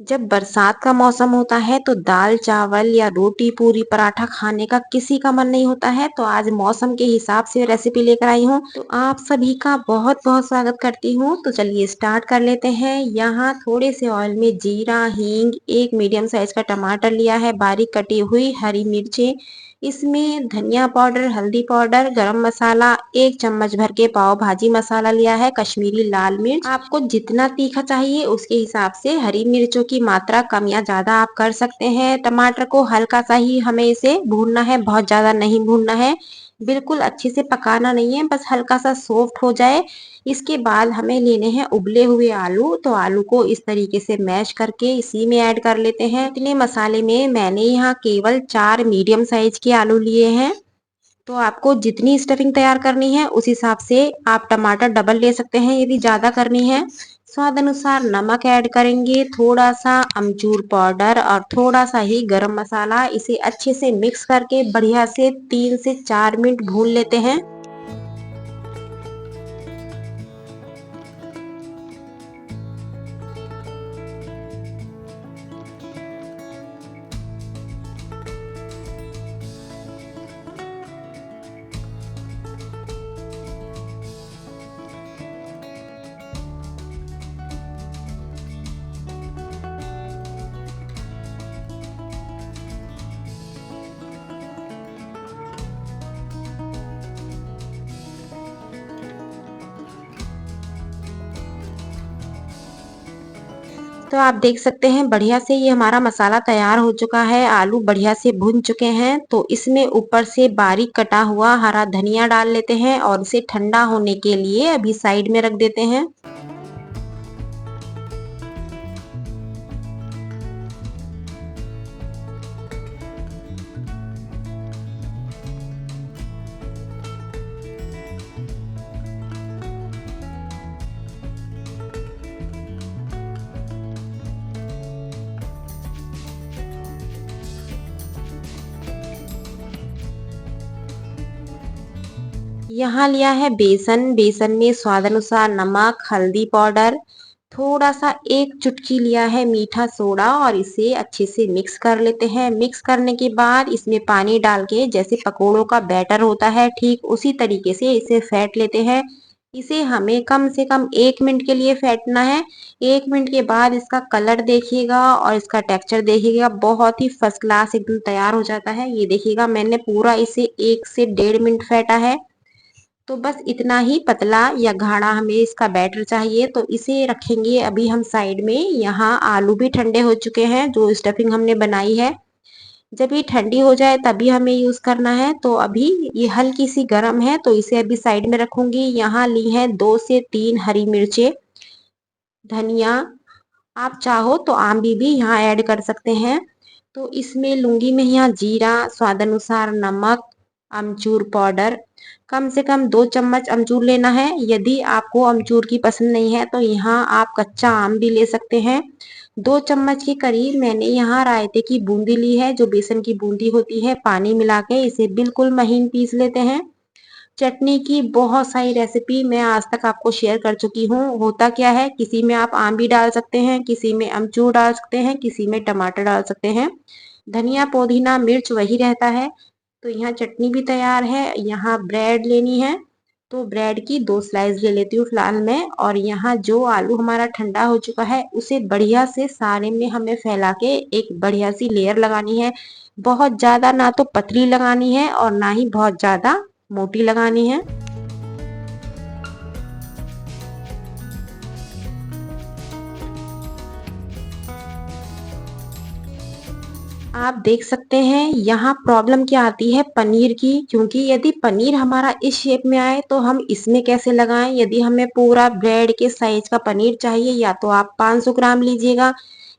जब बरसात का मौसम होता है तो दाल चावल या रोटी पूरी पराठा खाने का किसी का मन नहीं होता है। तो आज मौसम के हिसाब से रेसिपी लेकर आई हूँ। तो आप सभी का बहुत बहुत स्वागत करती हूँ। तो चलिए स्टार्ट कर लेते हैं। यहाँ थोड़े से ऑयल में जीरा, हींग, एक मीडियम साइज का टमाटर लिया है, बारीक कटी हुई हरी मिर्चें, इसमें धनिया पाउडर, हल्दी पाउडर, गरम मसाला, एक चम्मच भर के पाव भाजी मसाला लिया है, कश्मीरी लाल मिर्च। आपको जितना तीखा चाहिए उसके हिसाब से हरी मिर्चों की मात्रा कम या ज्यादा आप कर सकते हैं। टमाटर को हल्का सा ही हमें इसे भूनना है, बहुत ज्यादा नहीं भूनना है, बिल्कुल अच्छे से पकाना नहीं है, बस हल्का सा सॉफ्ट हो जाए। इसके बाद हमें लेने हैं उबले हुए आलू। तो आलू को इस तरीके से मैश करके इसी में ऐड कर लेते हैं। इतने मसाले में मैंने यहाँ केवल 4 मीडियम साइज के आलू लिए हैं। तो आपको जितनी स्टफिंग तैयार करनी है उस हिसाब से आप टमाटर डबल ले सकते हैं यदि ज्यादा करनी है। स्वाद अनुसार नमक ऐड करेंगे, थोड़ा सा अमचूर पाउडर और थोड़ा सा ही गरम मसाला। इसे अच्छे से मिक्स करके बढ़िया से 3 से 4 मिनट भून लेते हैं। तो आप देख सकते हैं बढ़िया से ये हमारा मसाला तैयार हो चुका है, आलू बढ़िया से भुन चुके हैं। तो इसमें ऊपर से बारीक कटा हुआ हरा धनिया डाल लेते हैं और इसे ठंडा होने के लिए अभी साइड में रख देते हैं। यहाँ लिया है बेसन, बेसन में स्वाद अनुसार नमक, हल्दी पाउडर, थोड़ा सा एक चुटकी लिया है मीठा सोडा और इसे अच्छे से मिक्स कर लेते हैं। मिक्स करने के बाद इसमें पानी डाल के जैसे पकोड़ों का बैटर होता है ठीक उसी तरीके से इसे फेंट लेते हैं। इसे हमें कम से कम 1 मिनट के लिए फेंटना है। 1 मिनट के बाद इसका कलर देखिएगा और इसका टेक्सचर देखिएगा, बहुत ही फर्स्ट क्लास एकदम तैयार हो जाता है। ये देखिएगा मैंने पूरा इसे 1 से 1.5 मिनट फेंटा है। तो बस इतना ही पतला या गाढ़ा हमें इसका बैटर चाहिए। तो इसे रखेंगे अभी हम साइड में। यहाँ आलू भी ठंडे हो चुके हैं जो स्टफिंग हमने बनाई है। जब ये ठंडी हो जाए तभी हमें यूज करना है। तो अभी ये हल्की सी गर्म है तो इसे अभी साइड में रखूंगी। यहाँ ली है 2 से 3 हरी मिर्चें, धनिया, आप चाहो तो आम्बी भी यहाँ ऐड कर सकते हैं। तो इसमें लूंगी मैं यहाँ जीरा, स्वाद अनुसार नमक, अमचूर पाउडर, कम से कम 2 चम्मच अमचूर लेना है। यदि आपको अमचूर की पसंद नहीं है तो यहाँ आप कच्चा आम भी ले सकते हैं। 2 चम्मच के करीब मैंने यहाँ रायते की बूंदी ली है, जो बेसन की बूंदी होती है। पानी मिला के इसे बिल्कुल महीन पीस लेते हैं। चटनी की बहुत सारी रेसिपी मैं आज तक आपको शेयर कर चुकी हूँ। होता क्या है, किसी में आप आम भी डाल सकते हैं, किसी में अमचूर डाल सकते हैं, किसी में टमाटर डाल सकते हैं। धनिया, पुदीना, मिर्च वही रहता है। तो यहाँ चटनी भी तैयार है। यहाँ ब्रेड लेनी है तो ब्रेड की 2 स्लाइस ले लेती हूँ फिलहाल मैं। और यहाँ जो आलू हमारा ठंडा हो चुका है उसे बढ़िया से सारे में हमें फैला के एक बढ़िया सी लेयर लगानी है। बहुत ज्यादा ना तो पतली लगानी है और ना ही बहुत ज्यादा मोटी लगानी है। आप देख सकते हैं यहाँ प्रॉब्लम क्या आती है पनीर की, क्योंकि यदि पनीर हमारा इस शेप में आए तो हम इसमें कैसे लगाएं। यदि हमें पूरा ब्रेड के साइज का पनीर चाहिए या तो आप 500 ग्राम लीजिएगा।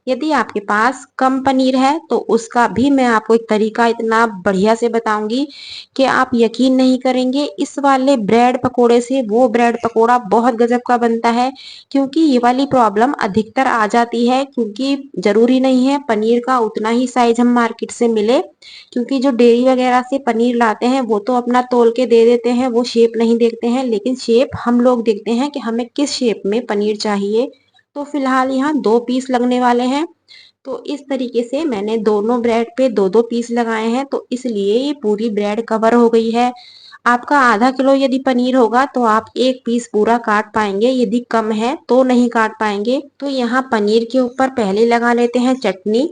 यदि आपके पास कम पनीर है तो उसका भी मैं आपको एक तरीका इतना बढ़िया से बताऊंगी कि आप यकीन नहीं करेंगे। इस वाले ब्रेड पकोड़े से वो ब्रेड पकोड़ा बहुत गजब का बनता है। क्योंकि ये वाली प्रॉब्लम अधिकतर आ जाती है, क्योंकि जरूरी नहीं है पनीर का उतना ही साइज हम मार्केट से मिले। क्योंकि जो डेयरी वगैरह से पनीर लाते हैं वो तो अपना तोल के दे देते हैं, वो शेप नहीं देखते हैं, लेकिन शेप हम लोग देखते हैं कि हमें किस शेप में पनीर चाहिए। तो फिलहाल यहाँ 2 पीस लगने वाले हैं। तो इस तरीके से मैंने दोनों ब्रेड पे 2-2 पीस लगाए हैं, तो इसलिए ये पूरी ब्रेड कवर हो गई है। आपका आधा किलो यदि पनीर होगा तो आप 1 पीस पूरा काट पाएंगे, यदि कम है तो नहीं काट पाएंगे। तो यहाँ पनीर के ऊपर पहले लगा लेते हैं चटनी,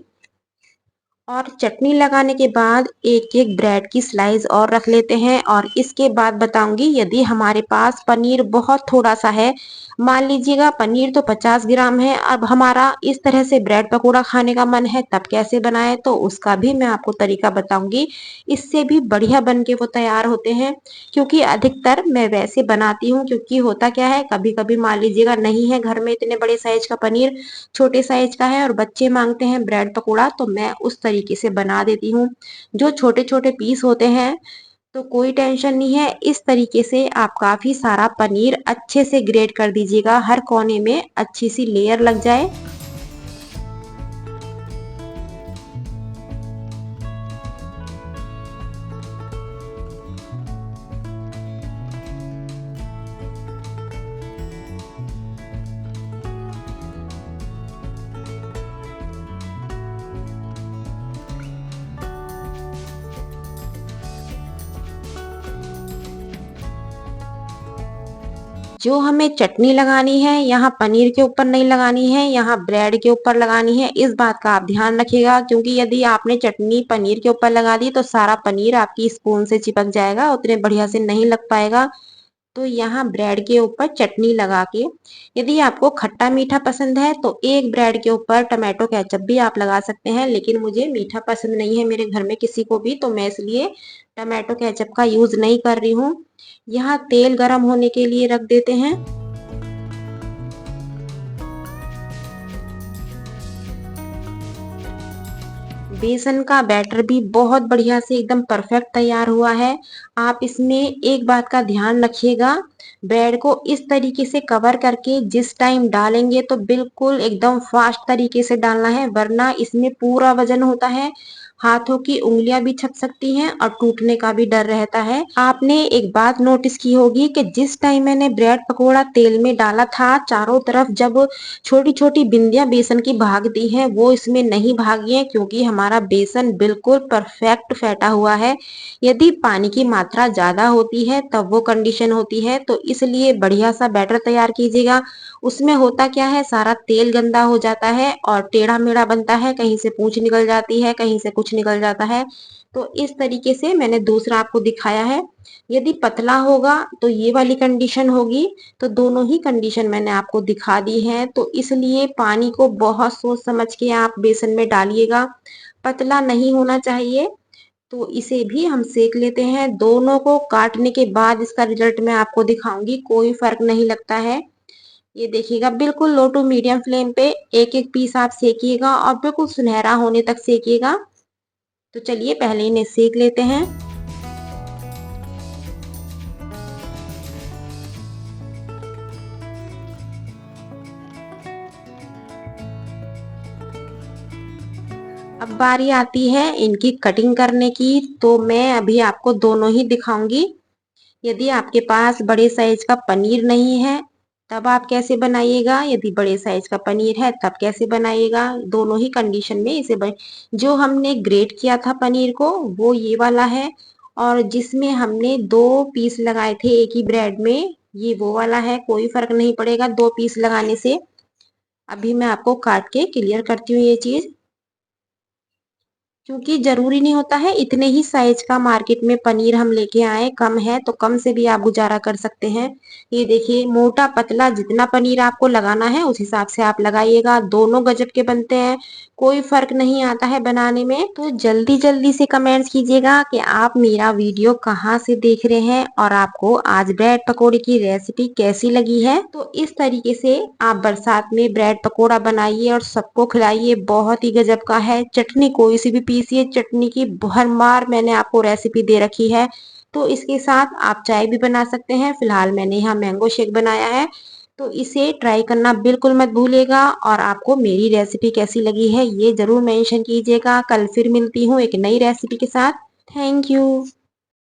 और चटनी लगाने के बाद एक एक ब्रेड की स्लाइस और रख लेते हैं। और इसके बाद बताऊंगी, यदि हमारे पास पनीर बहुत थोड़ा सा है, मान लीजिएगा पनीर तो 50 ग्राम है, अब हमारा इस तरह से ब्रेड पकोड़ा खाने का मन है, तब कैसे बनाएं, तो उसका भी मैं आपको तरीका बताऊंगी। इससे भी बढ़िया बन के वो तैयार होते हैं, क्योंकि अधिकतर मैं वैसे बनाती हूँ। क्योंकि होता क्या है, कभी कभी मान लीजिएगा नहीं है घर में इतने बड़े साइज का पनीर, छोटे साइज का है, और बच्चे मांगते हैं ब्रेड पकोड़ा, तो मैं उस तरीके से बना देती हूँ। जो छोटे छोटे पीस होते हैं तो कोई टेंशन नहीं है, इस तरीके से आप काफी सारा पनीर अच्छे से ग्रेट कर दीजिएगा, हर कोने में अच्छी सी लेयर लग जाए। जो हमें चटनी लगानी है, यहाँ पनीर के ऊपर नहीं लगानी है, यहाँ ब्रेड के ऊपर लगानी है। इस बात का आप ध्यान रखिएगा, क्योंकि यदि आपने चटनी पनीर के ऊपर लगा दी तो सारा पनीर आपकी स्पून से चिपक जाएगा, उतने बढ़िया से नहीं लग पाएगा। तो यहाँ ब्रेड के ऊपर चटनी लगा के, यदि आपको खट्टा मीठा पसंद है तो एक ब्रेड के ऊपर टमाटो केचप भी आप लगा सकते हैं, लेकिन मुझे मीठा पसंद नहीं है मेरे घर में किसी को भी, तो मैं इसलिए टमाटो केचप का यूज नहीं कर रही हूँ। यहाँ तेल गरम होने के लिए रख देते हैं। बेसन का बैटर भी बहुत बढ़िया से एकदम परफेक्ट तैयार हुआ है। आप इसमें एक बात का ध्यान रखिएगा, ब्रेड को इस तरीके से कवर करके जिस टाइम डालेंगे तो बिल्कुल एकदम फास्ट तरीके से डालना है, वरना इसमें पूरा वजन होता है, हाथों की उंगलियां भी छप सकती हैं और टूटने का भी डर रहता है। आपने एक बात नोटिस की होगी कि जिस टाइम मैंने ब्रेड पकोड़ा तेल में डाला था, चारों तरफ जब छोटी छोटी बिंदियां बेसन की भागती हैं, वो इसमें नहीं भागी हैं, क्योंकि हमारा बेसन बिल्कुल परफेक्ट फेंटा हुआ है। यदि पानी की मात्रा ज्यादा होती है तब वो कंडीशन होती है, तो इसलिए बढ़िया सा बैटर तैयार कीजिएगा। उसमें होता क्या है, सारा तेल गंदा हो जाता है और टेढ़ा मेढ़ा बनता है, कहीं से पूंछ निकल जाती है, कहीं से कुछ निकल जाता है। तो इस तरीके से मैंने दूसरा आपको दिखाया है। यदि पतला होगा तो ये वाली कंडीशन होगी, तो दोनों ही कंडीशन मैंने आपको दिखा दी है। तो इसलिए पानी को बहुत सोच समझ के आप बेसन में डालिएगा, पतला नहीं होना चाहिए। तो इसे भी हम सेक लेते हैं। दोनों को काटने के बाद इसका रिजल्ट मैं आपको दिखाऊंगी, कोई फर्क नहीं लगता है। ये देखिएगा, बिल्कुल लो टू मीडियम फ्लेम पे एक एक पीस आप सेकिएगा और बिल्कुल सुनहरा होने तक सेकिएगा। तो चलिए पहले इन्हें सेक लेते हैं। अब बारी आती है इनकी कटिंग करने की, तो मैं अभी आपको दोनों ही दिखाऊंगी। यदि आपके पास बड़े साइज का पनीर नहीं है तब आप कैसे बनाइएगा, यदि बड़े साइज का पनीर है तब कैसे बनाइएगा, दोनों ही कंडीशन में इसे जो हमने ग्रेट किया था पनीर को वो ये वाला है, और जिसमें हमने 2 पीस लगाए थे एक ही ब्रेड में, ये वो वाला है। कोई फर्क नहीं पड़ेगा 2 पीस लगाने से। अभी मैं आपको काट के क्लियर करती हूँ ये चीज, क्योंकि जरूरी नहीं होता है इतने ही साइज का मार्केट में पनीर हम लेके आए, कम है तो कम से भी आप गुजारा कर सकते हैं। ये देखिए, मोटा पतला जितना पनीर आपको लगाना है उस हिसाब से आप लगाइएगा, दोनों गजब के बनते हैं, कोई फर्क नहीं आता है बनाने में। तो जल्दी जल्दी से कमेंट्स कीजिएगा कि आप मेरा वीडियो कहाँ से देख रहे हैं और आपको आज ब्रेड पकौड़े की रेसिपी कैसी लगी है। तो इस तरीके से आप बरसात में ब्रेड पकौड़ा बनाइए और सबको खिलाइए, बहुत ही गजब का है। चटनी कोई सी भी पीसिए, चटनी की भरमार मैंने आपको रेसिपी दे रखी है। तो इसके साथ आप चाय भी बना सकते हैं। फिलहाल मैंने यहाँ मैंगो शेक बनाया है, तो इसे ट्राई करना बिल्कुल मत भूलिएगा। और आपको मेरी रेसिपी कैसी लगी है ये जरूर मेंशन कीजिएगा। कल फिर मिलती हूँ एक नई रेसिपी के साथ। Thank you.